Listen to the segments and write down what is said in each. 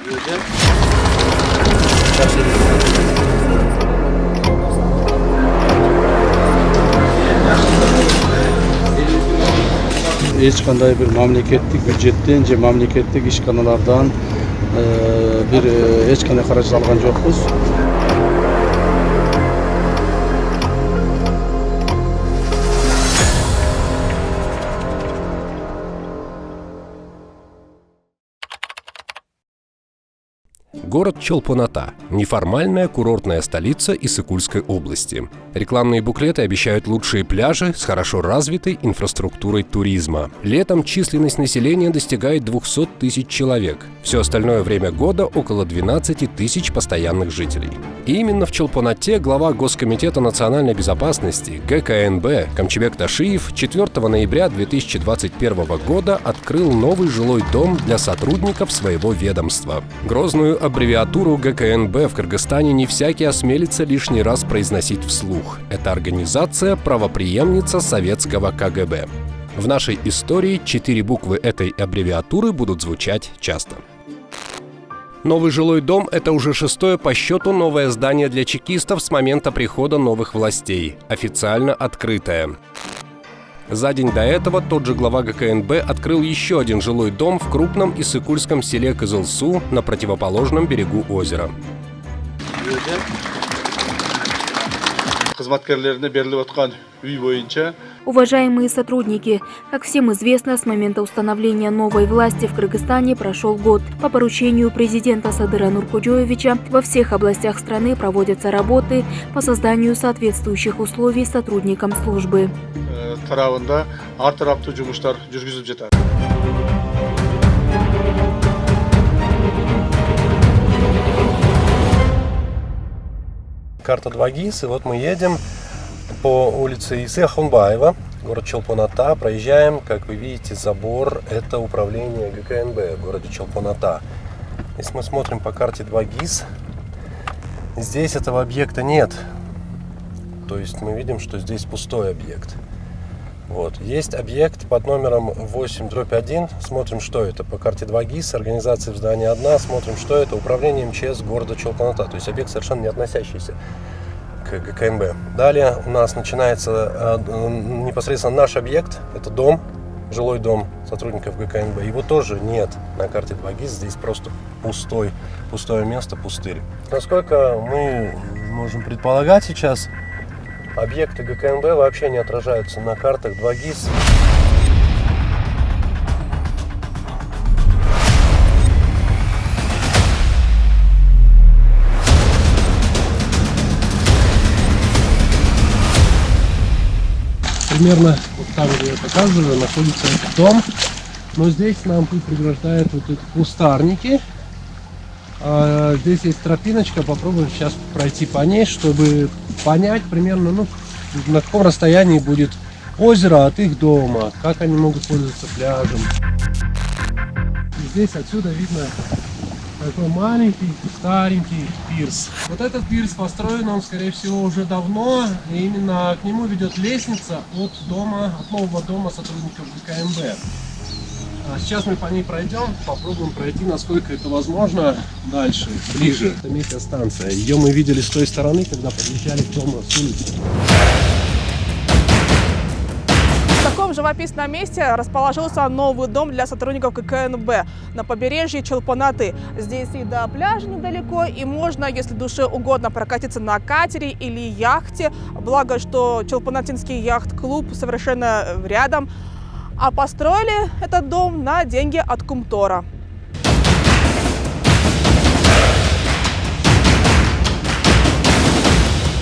Eç qanday bir mamleketlik büdjetten же mamleketlik ishxonalardan hech qanday xarajat olgan yo'qmiz. Город Чолпон-Ата – неформальная курортная столица Иссык-Кульской области. Рекламные буклеты обещают лучшие пляжи с хорошо развитой инфраструктурой туризма. Летом численность населения достигает 200 тысяч человек. Все остальное время года около 12 тысяч постоянных жителей. И именно в Чолпон-Ате глава Госкомитета национальной безопасности ГКНБ Камчебек Ташиев 4 ноября 2021 года открыл новый жилой дом для сотрудников своего ведомства. Грозную аббревиатуру ГКНБ в Кыргызстане не всякий осмелится лишний раз произносить вслух. Это организация правопреемница советского КГБ. В нашей истории 4 буквы этой аббревиатуры будут звучать часто. Новый жилой дом – это уже 6-е по счету новое здание для чекистов с момента прихода новых властей, официально открытое. За день до этого тот же глава ГКНБ открыл еще один жилой дом в крупном иссык-кульском селе Кызылсу на противоположном берегу озера. Уважаемые сотрудники, как всем известно, с момента установления новой власти в Кыргызстане прошел год. По поручению президента Садыра Нуркудjoевича во всех областях страны проводятся работы по созданию соответствующих условий сотрудникам службы. Карта 2GIS, и вот мы едем по улице Исы Ахунбаева, город Чолпон-Ата. Проезжаем, как вы видите, забор. Это управление ГКНБ в городе Чолпон-Ата. Если мы смотрим по карте 2GIS, здесь этого объекта нет. То есть мы видим, что здесь пустой объект. Вот. Есть объект под номером 8/1. Смотрим, что это. По карте 2GIS, организация в здании одна. Смотрим, что это. Управление МЧС города Чолпон-Ата. То есть объект совершенно не относящийся к ГКНБ. Далее у нас начинается непосредственно наш объект. Это дом, жилой дом сотрудников ГКНБ. Его тоже нет на карте 2GIS. Здесь просто пустое место, пустырь. Насколько мы можем предполагать сейчас, объекты ГКНБ вообще не отражаются на картах 2GIS. Примерно вот там, где я показываю, находится этот дом. Но здесь нам путь преграждают вот эти кустарники. Здесь есть тропиночка, попробуем сейчас пройти по ней, чтобы понять примерно, на каком расстоянии будет озеро от их дома, как они могут пользоваться пляжем. И здесь отсюда видно такой маленький, старенький пирс. Вот этот пирс построен, он, скорее всего, уже давно, и именно к нему ведет лестница от нового дома сотрудников ГКНБ. Сейчас мы по ней пройдем, попробуем пройти, насколько это возможно, дальше, ближе. Это метеостанция. Ее мы видели с той стороны, когда подъезжали к дому с улицы. В таком живописном месте расположился новый дом для сотрудников ГКНБ на побережье Чолпон-Аты. Здесь и до пляжа недалеко, и можно, если душе угодно, прокатиться на катере или яхте. Благо, что Чолпон-Атинский яхт-клуб совершенно рядом. А построили этот дом на деньги от Кумтора.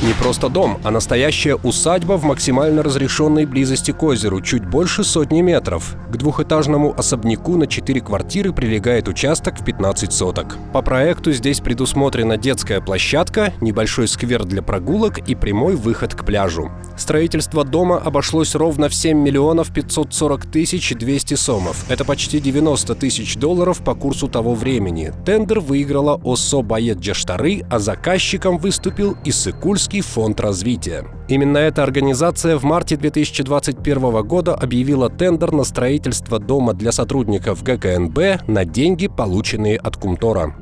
Не просто дом, а настоящая усадьба в максимально разрешенной близости к озеру, чуть больше 100 метров. К двухэтажному особняку на 4 квартиры прилегает участок в 15 соток. По проекту здесь предусмотрена детская площадка, небольшой сквер для прогулок и прямой выход к пляжу. Строительство дома обошлось ровно в 7 миллионов 540 тысяч 200 сомов. Это почти 90 тысяч долларов по курсу того времени. Тендер выиграла ОСО «Боец-Джаштары», а заказчиком выступил Иссык-Кульский фонд развития. Именно эта организация в марте 2021 года объявила тендер на строительство дома для сотрудников ГКНБ на деньги, полученные от Кумтора.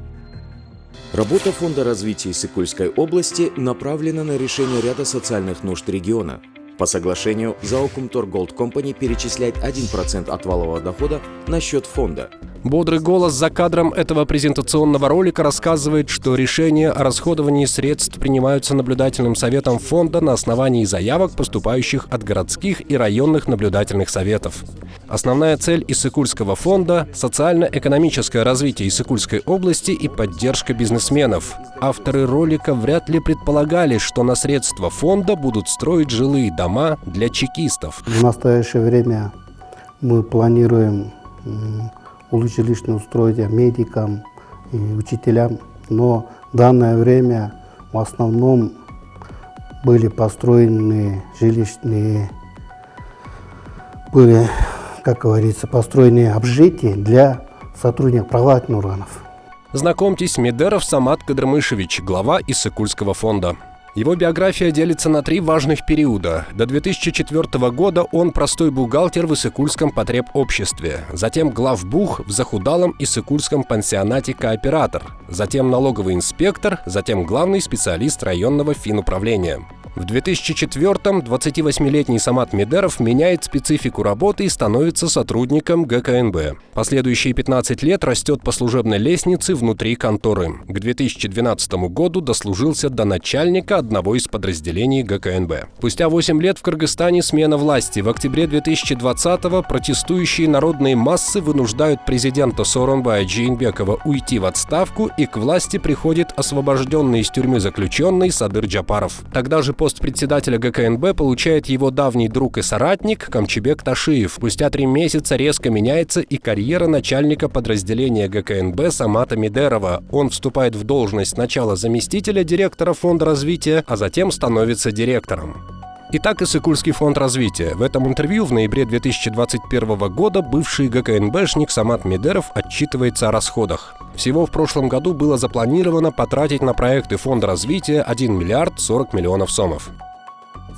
Работа Фонда развития Иссык-Кульской области направлена на решение ряда социальных нужд региона. По соглашению ЗАО «Кумторголд Компани» перечисляет 1% от валового дохода на счет фонда. Бодрый голос за кадром этого презентационного ролика рассказывает, что решения о расходовании средств принимаются наблюдательным советом фонда на основании заявок, поступающих от городских и районных наблюдательных советов. Основная цель Иссык-Кульского фонда – социально-экономическое развитие Иссык-Кульской области и поддержка бизнесменов. Авторы ролика вряд ли предполагали, что на средства фонда будут строить жилые дома для чекистов. В настоящее время мы планируем улучшить жилищные условия медикам и учителям, но в данное время в основном были построены жилищные, как говорится, построены общежития для сотрудников правоохранительных органов. Знакомьтесь, Медеров Самат Кадырмышевич, глава Иссык-Кульского фонда. Его биография делится на 3 важных периода. До 2004 года он простой бухгалтер в Иссык-Кульском потребобществе, затем главбух в захудалом Иссык-Кульском пансионате «Кооператор», затем налоговый инспектор, затем главный специалист районного финуправления. В 2004-м 28-летний Самат Медеров меняет специфику работы и становится сотрудником ГКНБ. Последующие 15 лет растет по служебной лестнице внутри конторы. К 2012 году дослужился до начальника одного из подразделений ГКНБ. Спустя 8 лет в Кыргызстане смена власти. В октябре 2020-го протестующие народные массы вынуждают президента Сооронбая Джейнбекова уйти в отставку, и к власти приходит освобожденный из тюрьмы заключенный Садыр Джапаров. Тогда же пост председателя ГКНБ получает его давний друг и соратник Камчебек Ташиев. Спустя 3 месяца резко меняется и карьера начальника подразделения ГКНБ Самата Медерова. Он вступает в должность сначала заместителя директора фонда развития, а затем становится директором. Итак, Иссык-Кульский фонд развития. В этом интервью в ноябре 2021 года бывший ГКНБшник Самат Медеров отчитывается о расходах. Всего в прошлом году было запланировано потратить на проекты фонда развития 1 миллиард 40 миллионов сомов.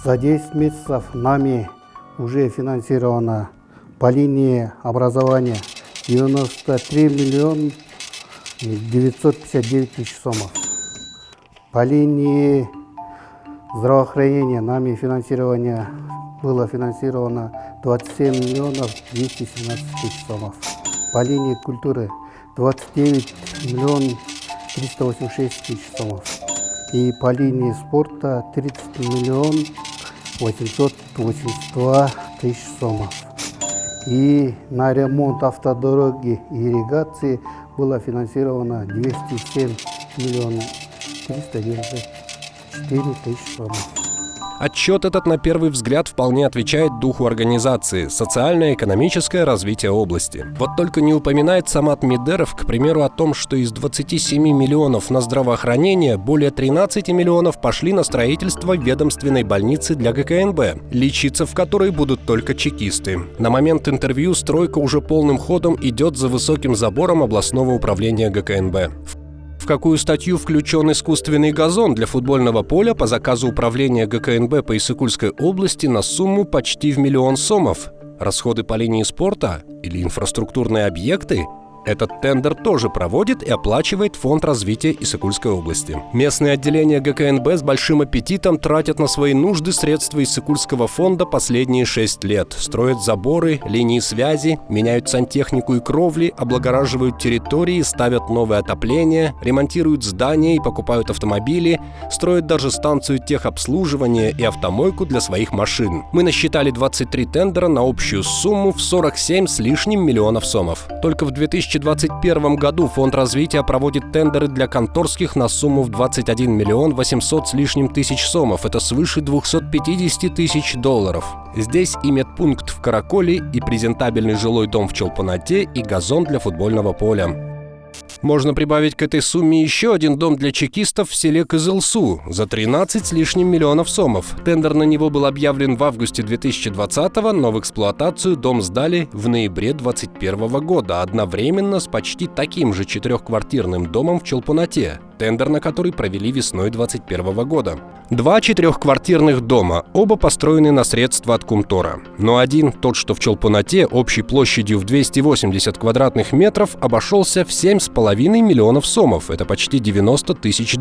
За 10 месяцев нами уже финансировано по линии образования 93 миллиона 959 тысяч сомов. По линии здравоохранения нами было финансировано 27 миллионов 217 тысяч сомов. По линии культуры 29 миллионов 386 тысяч сомов. И по линии спорта 30 миллионов 882 тысяч сомов. И на ремонт автодороги и ирригации было финансировано 207 миллионов 394 тысячи сомов. Отчет этот на первый взгляд вполне отвечает духу организации – социально-экономическое развитие области. Вот только не упоминает Самат Медеров, к примеру, о том, что из 27 миллионов на здравоохранение более 13 миллионов пошли на строительство ведомственной больницы для ГКНБ, лечиться в которой будут только чекисты. На момент интервью стройка уже полным ходом идет за высоким забором областного управления ГКНБ. В какую статью включен искусственный газон для футбольного поля по заказу управления ГКНБ по Иссык-Кульской области на сумму почти в 1 миллион сомов? Расходы по линии спорта или инфраструктурные объекты? Этот тендер тоже проводит и оплачивает Фонд развития Иссык-Кульской области. Местные отделения ГКНБ с большим аппетитом тратят на свои нужды средства Иссык-Кульского фонда последние 6 лет. Строят заборы, линии связи, меняют сантехнику и кровли, облагораживают территории, ставят новое отопление, ремонтируют здания и покупают автомобили, строят даже станцию техобслуживания и автомойку для своих машин. Мы насчитали 23 тендера на общую сумму в 47 с лишним миллионов сомов. Только в 2021 году Фонд развития проводит тендеры для конторских на сумму в 21 миллион 800 с лишним тысяч сомов. Это свыше 250 тысяч долларов. Здесь и медпункт в Караколе, и презентабельный жилой дом в Чолпонате, и газон для футбольного поля. Можно прибавить к этой сумме еще один дом для чекистов в селе Кызылсу за 13 с лишним миллионов сомов. Тендер на него был объявлен в августе 2020-го, но в эксплуатацию дом сдали в ноябре 2021 года, одновременно с почти таким же 4-квартирным домом в Чолпонате. тендер на который провели весной 2021 года. 2 4-квартирных дома, оба построены на средства от Кумтора. Но один, тот что в Чолпонате, общей площадью в 280 квадратных метров, обошелся в 7,5 миллионов сомов, это почти $90 тысяч.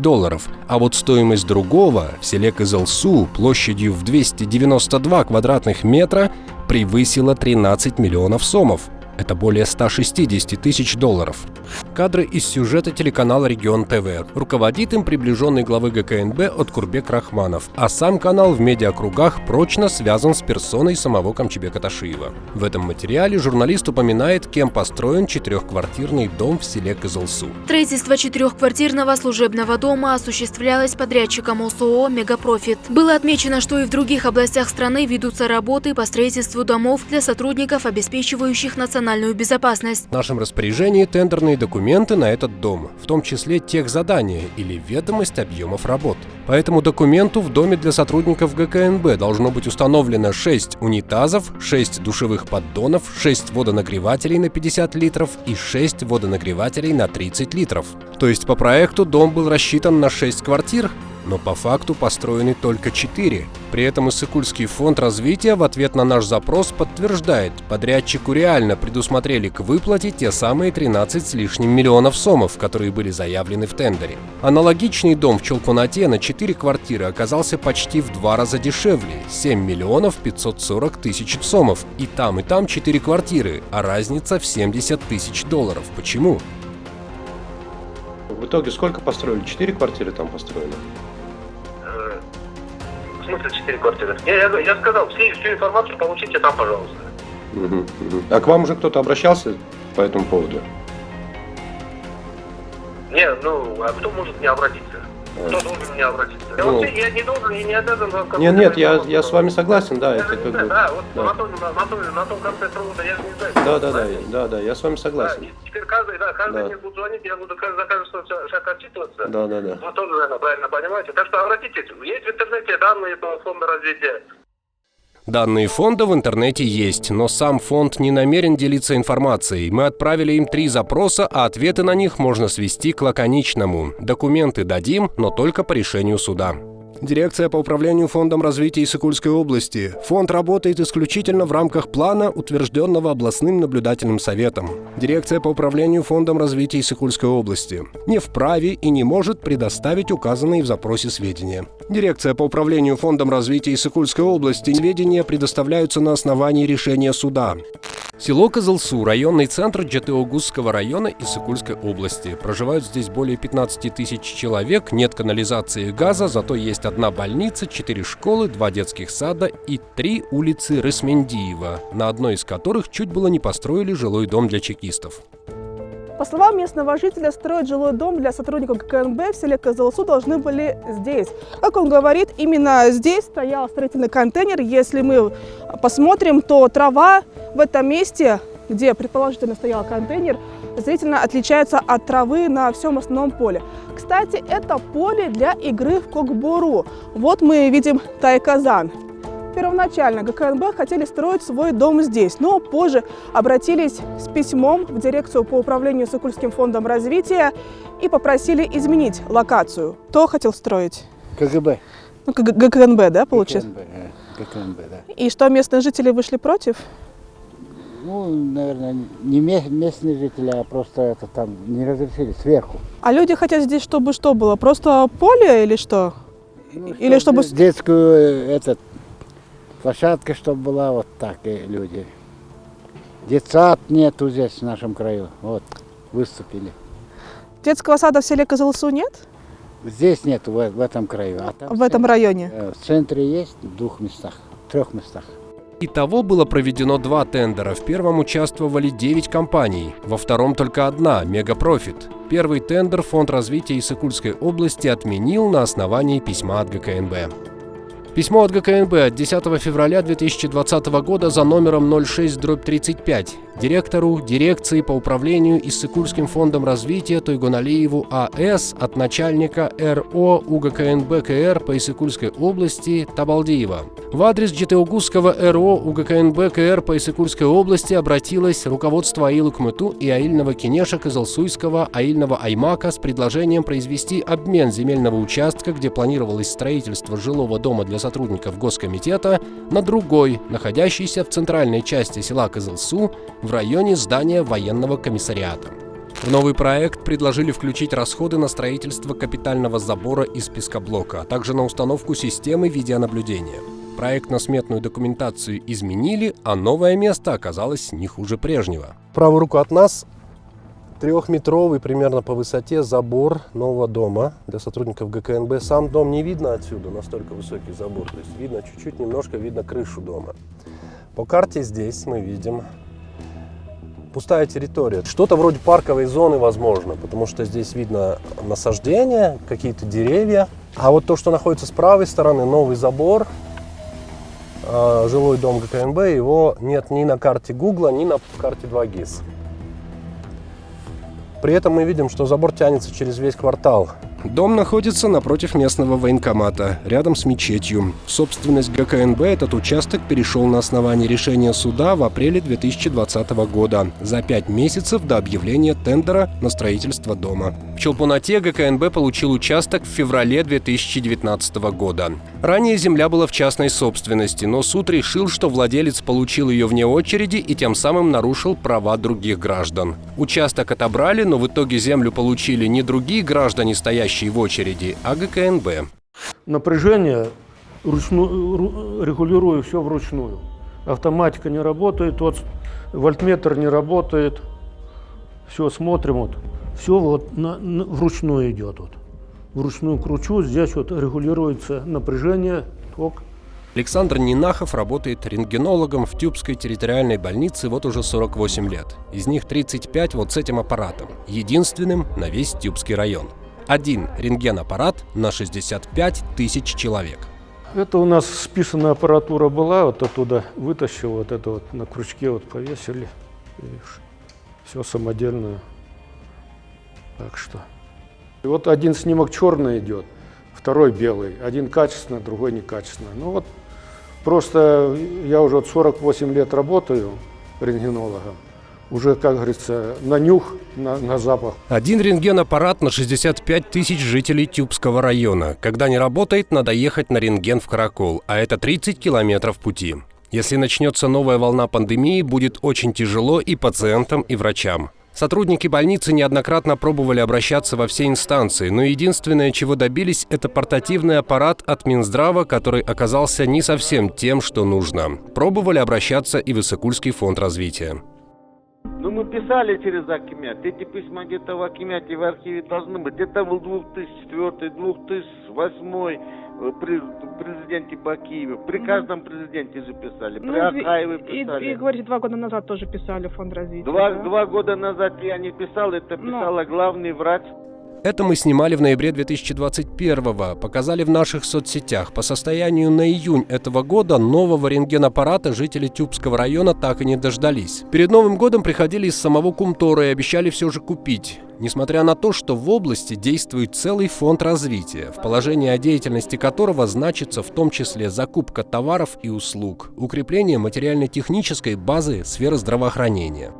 А вот стоимость другого, в селе Кызылсу, площадью в 292 квадратных метра, превысила 13 миллионов сомов. Это более $160 тысяч. Кадры из сюжета телеканала «Регион ТВ». Руководит им приближенный главы ГКНБ Откурбек Рахманов, а сам канал в медиакругах прочно связан с персоной самого Камчибека Ташиева. В этом материале журналист упоминает, кем построен 4-квартирный дом в селе Кызылсу. Строительство 4-квартирного служебного дома осуществлялось подрядчиком ОСО «Мегапрофит». Было отмечено, что и в других областях страны ведутся работы по строительству домов для сотрудников, обеспечивающих национальную безопасность. В нашем распоряжении тендерные документы на этот дом, в том числе техзадание или ведомость объемов работ. По этому документу в доме для сотрудников ГКНБ должно быть установлено 6 унитазов, 6 душевых поддонов, 6 водонагревателей на 50 литров и 6 водонагревателей на 30 литров. То есть по проекту дом был рассчитан на 6 квартир, но по факту построены только 4. При этом Иссыкульский фонд развития в ответ на наш запрос подтверждает, подрядчику реально предусмотрели к выплате те самые 13 с лишним миллионов сомов, которые были заявлены в тендере. Аналогичный дом в Чолпонате на 4 квартиры оказался почти в 2 раза дешевле – 7 миллионов 540 тысяч сомов. И там 4 квартиры, а разница в $70 тысяч. Почему? В итоге сколько построили? 4 квартиры там построено? В смысле 4 квартиры? Я сказал, всю информацию получите там, пожалуйста. А к вам уже кто-то обращался по этому поводу? Не, а кто может не обратиться? Кто должен не обратиться? Я не должен и не обязан вам... Нет, я с вами согласен, да, это как бы... Да, вот да. на том конце провода я не знаю. Да, я с вами согласен. Да, и теперь каждый мне будет звонить, я буду за каждый шаг отчитываться. Да. Вы тоже, наверное, правильно понимаете. Так что обратитесь, есть в интернете данные этого фонда развития. Данные фонда в интернете есть, но сам фонд не намерен делиться информацией. Мы отправили им 3 запроса, а ответы на них можно свести к лаконичному. Документы дадим, но только по решению суда. Дирекция по управлению Фондом развития Иссыкульской области. Фонд работает исключительно в рамках плана, утвержденного областным наблюдательным советом. Дирекция по управлению Фондом развития Иссыкульской области не вправе и не может предоставить указанные в запросе сведения. Дирекция по управлению Фондом развития Иссыкульской области сведения предоставляются на основании решения суда. Село Кызылсу – районный центр Джатыогузского района Иссыкульской области. Проживают здесь более 15 тысяч человек, нет канализации и газа, зато есть 1 больница, 4 школы, 2 детских сада и 3 улицы Рысмендиева, на одной из которых чуть было не построили жилой дом для чекистов. По словам местного жителя, строить жилой дом для сотрудников ГКНБ в селе Кызылсу должны были здесь. Как он говорит, именно здесь стоял строительный контейнер. Если мы посмотрим, то трава в этом месте, где предположительно стоял контейнер, зрительно отличается от травы на всем основном поле. Кстати, это поле для игры в кокбору. Вот мы видим Тайказан. Первоначально ГКНБ хотели строить свой дом здесь, но позже обратились с письмом в дирекцию по управлению Иссыкульским фондом развития и попросили изменить локацию. Кто хотел строить? КГБ. Ну, ГКНБ, да, получается? ГКНБ, да. И что, местные жители вышли против? Ну, наверное, не местные жители, а просто это там не разрешили сверху. А люди хотят здесь, чтобы что было? Просто поле или что? Ну, или чтобы... Детскую, площадка, чтобы была, вот так и люди. Детсад нету здесь, в нашем краю. Вот, выступили. Детского сада в селе Кызылсу нет? Здесь нету, в этом краю. А там В этом районе? В центре есть, в 2 местах, 3 местах. Итого было проведено 2 тендера. В первом участвовали 9 компаний, во втором только 1 – Мегапрофит. Первый тендер Фонд развития Иссыкульской области отменил на основании письма от ГКНБ. Письмо от ГКНБ от 10 февраля 2020 года за номером 06/35 директору дирекции по управлению Иссыкульским фондом развития Тойгоналиеву А.С. от начальника РО УГКНБ КР по Иссыкульской области Табалдиева. В адрес Житеогузского РО УГКНБ КР по Иссыкульской области обратилось руководство Аилы Кмыту и Аильного Кенеша Кызылсуйского Аильного Аймака с предложением произвести обмен земельного участка, где планировалось строительство жилого дома для сотрудников Госкомитета, на другой, находящийся в центральной части села Кызылсу, в районе здания военного комиссариата. В новый проект предложили включить расходы на строительство капитального забора из пескоблока, а также на установку системы видеонаблюдения. Проектно-сметную документацию изменили, а новое место оказалось не хуже прежнего. Правую руку от нас 3-метровый примерно по высоте забор нового дома для сотрудников ГКНБ. Сам дом не видно отсюда, настолько высокий забор. То есть видно чуть-чуть, немножко видно крышу дома. По карте здесь мы видим пустая территория. Что-то вроде парковой зоны возможно, потому что здесь видно насаждения, какие-то деревья. А вот то, что находится с правой стороны, новый забор, жилой дом ГКНБ, его нет ни на карте Гугла, ни на карте 2GIS. При этом мы видим, что забор тянется через весь квартал. Дом находится напротив местного военкомата, рядом с мечетью. В собственность ГКНБ этот участок перешел на основании решения суда в апреле 2020 года, за 5 месяцев до объявления тендера на строительство дома. В Чолпонате ГКНБ получил участок в феврале 2019 года. Ранее земля была в частной собственности, но суд решил, что владелец получил ее вне очереди и тем самым нарушил права других граждан. Участок отобрали, но в итоге землю получили не другие граждане, стоящие в очереди, а ГКНБ. Напряжение регулирую все вручную. Автоматика не работает, вот вольтметр не работает. Все смотрим, вот. Все вот вручную идет. Вот. Вручную кручу, здесь вот регулируется напряжение, ток. Александр Нинахов работает рентгенологом в Тюбской территориальной больнице вот уже 48 лет. Из них 35 вот с этим аппаратом, единственным на весь Тюбский район. Один рентген-аппарат на 65 тысяч человек. Это у нас списанная аппаратура была, вот оттуда вытащил, вот это вот на крючке вот повесили. И все самодельное. Так что. И вот один снимок черный идет, второй белый. Один качественный, другой некачественный. Ну вот просто я уже 48 лет работаю рентгенологом. Уже, как говорится, на нюх, на запах. Один рентген-аппарат на 65 тысяч жителей Тюбского района. Когда не работает, надо ехать на рентген в Каракол, а это 30 километров пути. Если начнется новая волна пандемии, будет очень тяжело и пациентам, и врачам. Сотрудники больницы неоднократно пробовали обращаться во все инстанции, но единственное, чего добились, это портативный аппарат от Минздрава, который оказался не совсем тем, что нужно. Пробовали обращаться и в Иссыкульский фонд развития. Ну, мы писали через Акимят. Эти письма где-то в Акимяте, в архиве должны быть. Это был 2004, 2008 при президенте Бакиеве. При каждом президенте же писали. При Акаеве писали. И говорите, 2 года назад тоже писали в фонд развития. Два года назад я не писал, это писала главный врач. Это мы снимали в ноябре 2021-го, показали в наших соцсетях. По состоянию на июнь этого года нового рентгенаппарата жители Тюбского района так и не дождались. Перед Новым годом приходили из самого Кумтора и обещали все же купить. Несмотря на то, что в области действует целый фонд развития, в положении о деятельности которого значится в том числе закупка товаров и услуг, укрепление материально-технической базы сферы здравоохранения.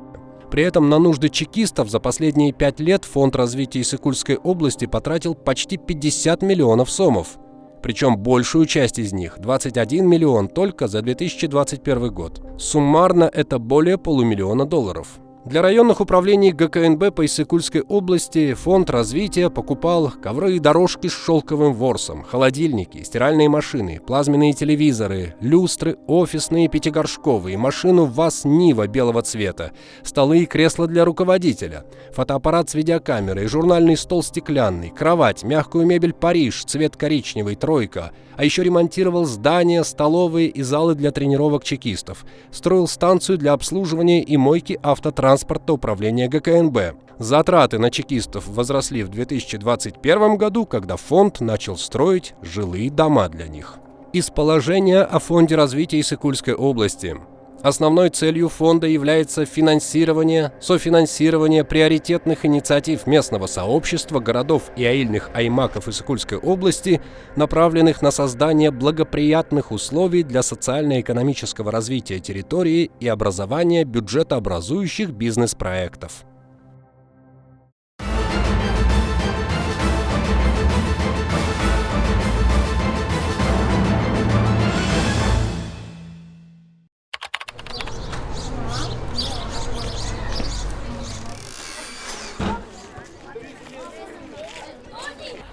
При этом на нужды чекистов за последние 5 лет Фонд развития Иссыкульской области потратил почти 50 миллионов сомов. Причем большую часть из них, 21 миллион, только за 2021 год. Суммарно это более $500 000. Для районных управлений ГКНБ по Иссыкульской области Фонд развития покупал ковры и дорожки с шелковым ворсом, холодильники, стиральные машины, плазменные телевизоры, люстры, офисные пятигоршковые, машину ВАЗ-Нива белого цвета, столы и кресла для руководителя, фотоаппарат с видеокамерой, журнальный стол стеклянный, кровать, мягкую мебель «Париж», цвет коричневый, тройка. А еще ремонтировал здания, столовые и залы для тренировок чекистов, строил станцию для обслуживания и мойки автотранспорта управления ГКНБ. Затраты на чекистов возросли в 2021 году, когда фонд начал строить жилые дома для них. Из положения о Фонде развития Иссыкульской области. Основной целью фонда является софинансирование приоритетных инициатив местного сообщества, городов и аильных аймаков Иссыкульской области, направленных на создание благоприятных условий для социально-экономического развития территории и образования бюджетообразующих бизнес-проектов.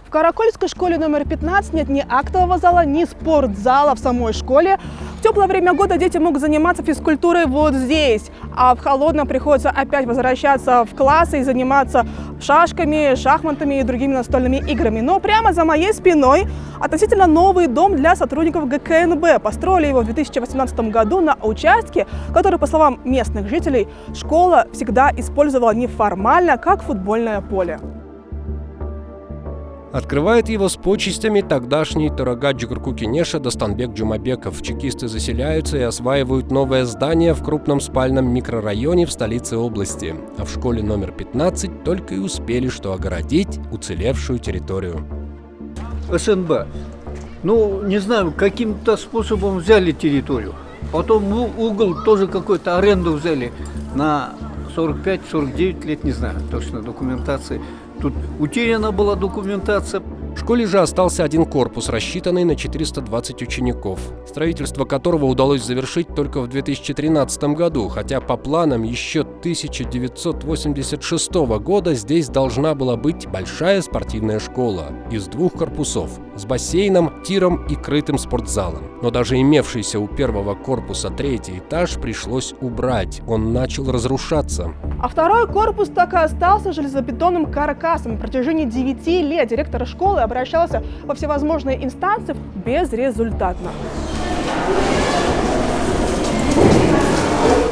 В Каракольской школе номер 15 нет ни актового зала, ни спортзала в самой школе. В теплое время года дети могут заниматься физкультурой вот здесь, а в холодном приходится опять возвращаться в классы и заниматься шашками, шахматами и другими настольными играми. Но прямо за моей спиной относительно новый дом для сотрудников ГКНБ. Построили его в 2018 году на участке, который, по словам местных жителей, школа всегда использовала неформально, как футбольное поле. Открывает его с почестями тогдашний Турагат Джугурку-Кенеша Достанбек Джумабеков. Чекисты заселяются и осваивают новое здание в крупном спальном микрорайоне в столице области. А в школе номер 15 только и успели что огородить уцелевшую территорию. СНБ. Ну, не знаю, каким-то способом взяли территорию. Потом угол тоже какой-то аренду взяли на 45-49 лет, не знаю точно документации. Тут утеряна была документация. В школе же остался один корпус, рассчитанный на 420 учеников, строительство которого удалось завершить только в 2013 году, хотя по планам еще 1986 года здесь должна была быть большая спортивная школа из 2 корпусов с бассейном, тиром и крытым спортзалом. Но даже имевшийся у первого корпуса 3-й этаж пришлось убрать, он начал разрушаться. А второй корпус так и остался железобетонным каркасом. На протяжении 9 лет директор школы обращался во всевозможные инстанции безрезультатно.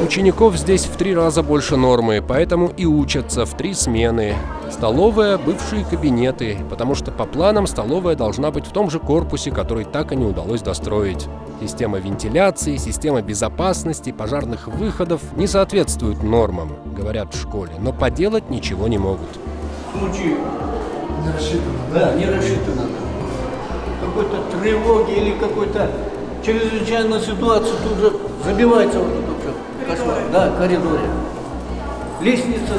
Учеников здесь в 3 раза больше нормы, поэтому и учатся в 3 смены. Столовая – бывшие кабинеты, потому что по планам столовая должна быть в том же корпусе, который так и не удалось достроить. Система вентиляции, система безопасности, пожарных выходов не соответствуют нормам, говорят в школе, но поделать ничего не могут. В случае не рассчитано, да, не рассчитано. Какой-то тревоги или какой-то чрезвычайной ситуации тут же забивается вот это все. Кошмар. Да, коридоре. Лестница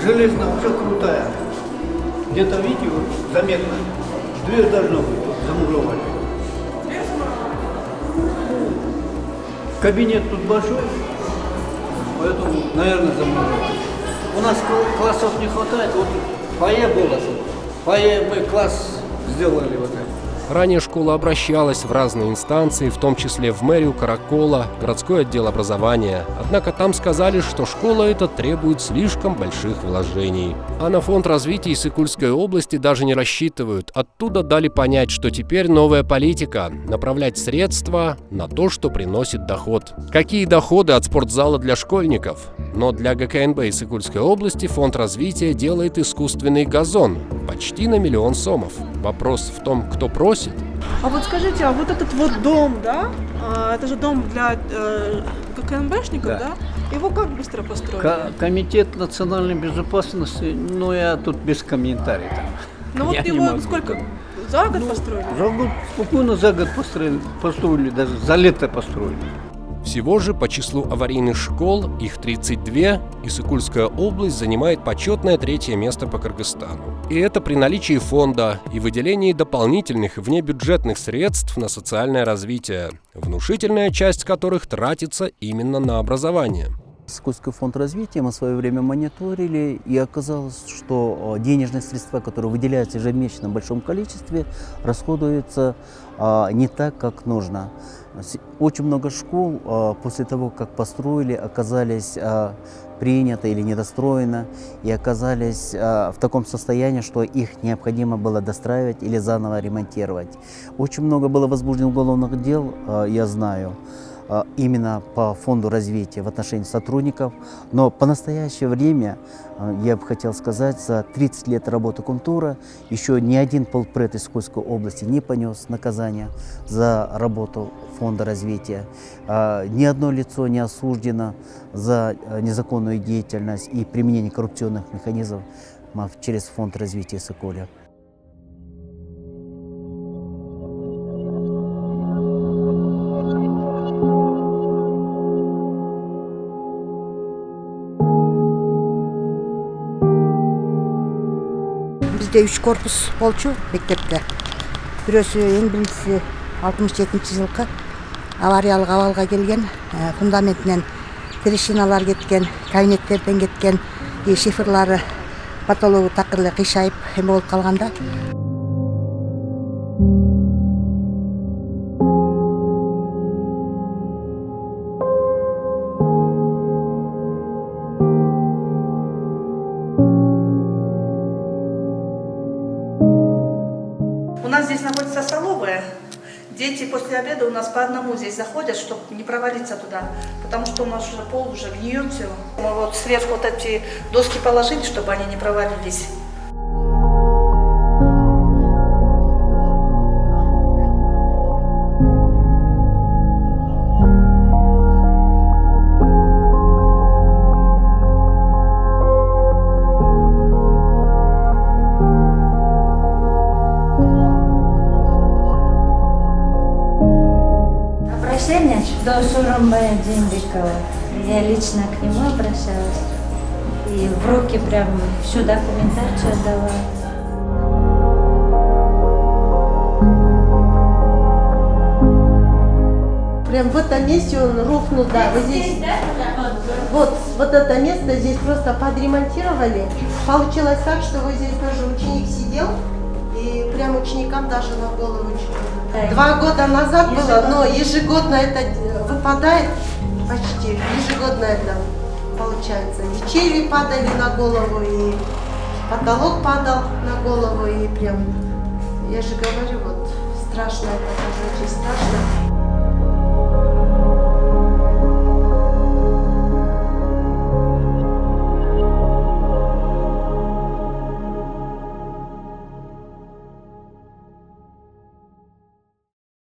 железная, вообще крутая. Где-то, видите, вот заметно. Дверь должна быть замуровали. Кабинет тут большой, поэтому, наверное, замуровали. У нас классов не хватает, вот фойе было. Фойе мы класс сделали вот это. Ранее школа обращалась в разные инстанции, в том числе в мэрию Каракола, городской отдел образования. Однако там сказали, что школа эта требует слишком больших вложений. А на фонд развития Иссыкульской области даже не рассчитывают. Оттуда дали понять, что теперь новая политика – направлять средства на то, что приносит доход. Какие доходы от спортзала для школьников? Но для ГКНБ Иссыкульской области фонд развития делает искусственный газон почти на 1 000 000 сомов. Вопрос в том, кто просит. А вот скажите, а вот этот вот дом, да? Это же дом для ГКНБшников, да? Его как быстро построили? Комитет национальной безопасности, ну я тут без комментариев. Ну вот его сколько? За год построили? За год, спокойно за год построили, даже за лето построили. Всего же по числу аварийных школ, их 32, Иссыкульская область занимает почетное 3-е место по Кыргызстану. И это при наличии фонда и выделении дополнительных внебюджетных средств на социальное развитие, внушительная часть которых тратится именно на образование. Иссыкульский фонд развития мы в свое время мониторили, и оказалось, что денежные средства, которые выделяются ежемесячно в большом количестве, расходуются не так, как нужно. Очень много школ после того, как построили, оказались приняты или недостроены, и оказались в таком состоянии, что их необходимо было достраивать или заново ремонтировать. Очень много было возбуждено уголовных дел, я знаю. именно по фонду развития в отношении сотрудников. Но по настоящее время, я бы хотел сказать, за 30 лет работы Кумтура еще ни один полпред из Сокольской области не понес наказание за работу фонда развития. Ни одно лицо не осуждено за незаконную деятельность и применение коррупционных механизмов через фонд развития Соколя. Бізде 3 корпус болчу мектепте. Бирөөсү эң биринчиси 67-жылкы авариялык абалга келген, фундаментинен трещиналар кеткен, кабинеттерден кеткен, шифрлары потологу такыр эле кыйшайып эме болуп калганда. У нас здесь находится столовая. Дети после обеда у нас по одному здесь заходят, чтобы не провалиться туда, потому что у нас уже пол уже гниет все. Мы вот сверху вот эти доски положили, чтобы они не провалились. До Сооронбая Жээнбекова. Я лично к нему обращалась и в руки прям всю документацию отдала. Прям в этом месте он рухнул, да, вот здесь. Вот это место здесь просто подремонтировали. Получилось так, что вот здесь тоже ученик сидел, и прям ученикам даже на голову чуть-чуть. 2 года назад было, но ежегодно это выпадает, почти ежегодно это получается. И черви падали на голову, и потолок падал на голову, и прям, я же говорю, вот страшно, это тоже очень страшно.